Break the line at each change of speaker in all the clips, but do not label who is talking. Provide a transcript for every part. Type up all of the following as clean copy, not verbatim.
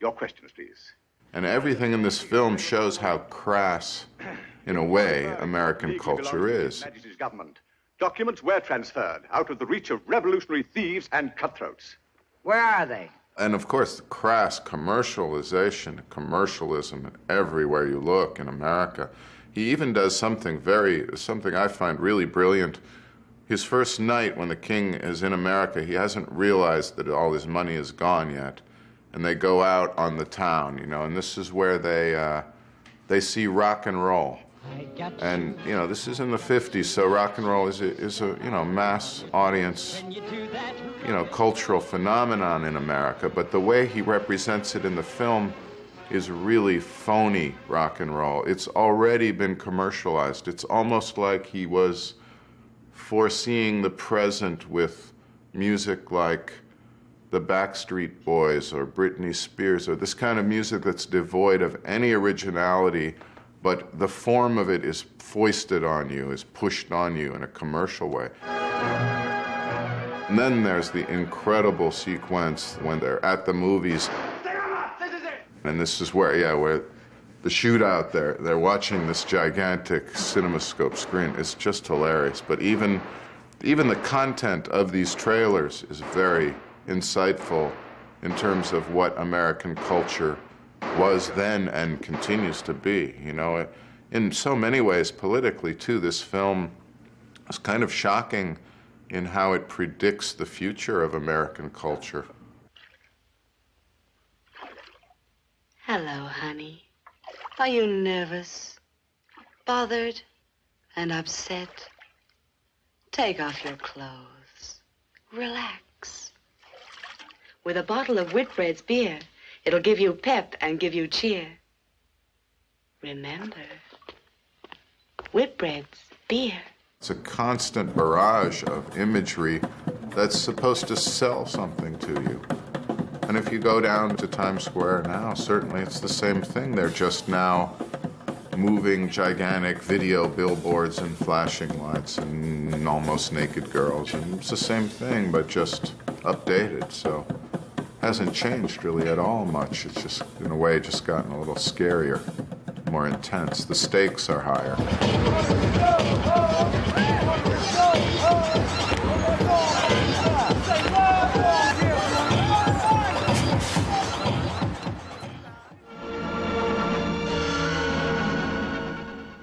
Your questions, please.
And everything in this film shows how crass, in a way, American culture is.
Majesty's government. Documents were transferred out of the reach of revolutionary thieves and cutthroats.
Where are they?
And of course, crass commercialization, commercialism everywhere you look in America. He even does something I find really brilliant. His first night when the king is in America, he hasn't realized that all his money is gone yet. And they go out on the town, and this is where they see rock and roll. And, this is in the 50s, so rock and roll is a mass audience, cultural phenomenon in America. But the way he represents it in the film is really phony rock and roll. It's already been commercialized. It's almost like he was foreseeing the present with music like the Backstreet Boys or Britney Spears, or this kind of music that's devoid of any originality, but the form of it is foisted on you, is pushed on you in a commercial way. And then there's the incredible sequence when they're at the movies. And this is where the shootout they're watching this gigantic CinemaScope screen. It's just hilarious. But even the content of these trailers is very insightful in terms of what American culture was then and continues to be. In so many ways, politically too, this film is kind of shocking in how it predicts the future of American culture.
Hello, honey. Are you nervous, bothered, and upset? Take off your clothes. Relax. With a bottle of Whitbread's beer, it'll give you pep and give you cheer. Remember, Whitbread's beer.
It's a constant barrage of imagery that's supposed to sell something to you. And if you go down to Times Square now, certainly it's the same thing. They're just now moving gigantic video billboards and flashing lights and almost naked girls. And it's the same thing, but just updated. So hasn't changed really at all much. It's just, in a way, just gotten a little scarier, more intense. The stakes are higher.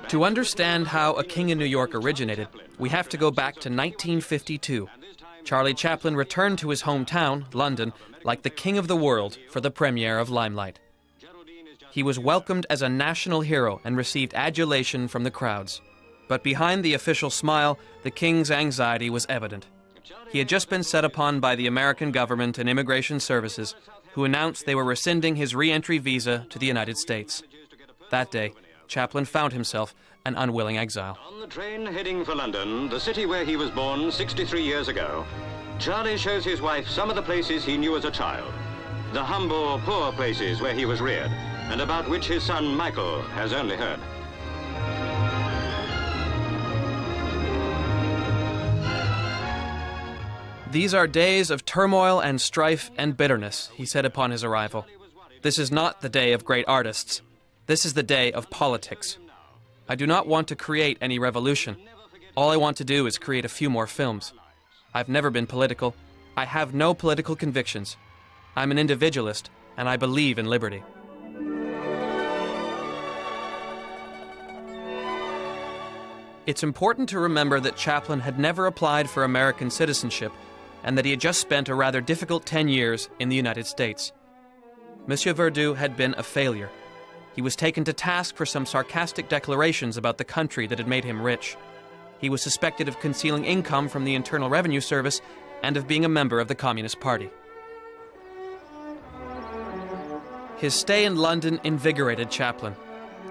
To understand how A King in New York originated, we have to go back to 1952. Charlie Chaplin returned to his hometown, London, like the king of the world for the premiere of Limelight. He was welcomed as a national hero and received adulation from the crowds. But behind the official smile, the king's anxiety was evident. He had just been set upon by the American government and immigration services, who announced they were rescinding his re-entry visa to the United States. That day, Chaplin found himself an unwilling exile.
On the train heading for London, the city where he was born 63 years ago, Charlie shows his wife some of the places he knew as a child. The humble, poor places where he was reared, and about which his son Michael has only heard.
These are days of turmoil and strife and bitterness, he said upon his arrival. This is not the day of great artists. This is the day of politics. I do not want to create any revolution. All I want to do is create a few more films. I've never been political. I have no political convictions. I'm an individualist, and I believe in liberty. It's important to remember that Chaplin had never applied for American citizenship, and that he had just spent a rather difficult 10 years in the United States. Monsieur Verdoux had been a failure. He was taken to task for some sarcastic declarations about the country that had made him rich. He was suspected of concealing income from the Internal Revenue Service and of being a member of the Communist Party. His stay in London invigorated Chaplin.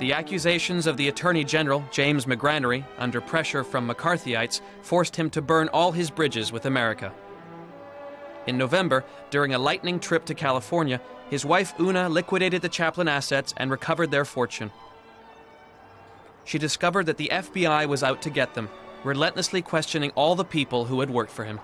The accusations of the Attorney General, James McGranary, under pressure from McCarthyites, forced him to burn all his bridges with America. In November, during a lightning trip to California, his wife Una liquidated the Chaplin assets and recovered their fortune. She discovered that the FBI was out to get them, relentlessly questioning all the people who had worked for him.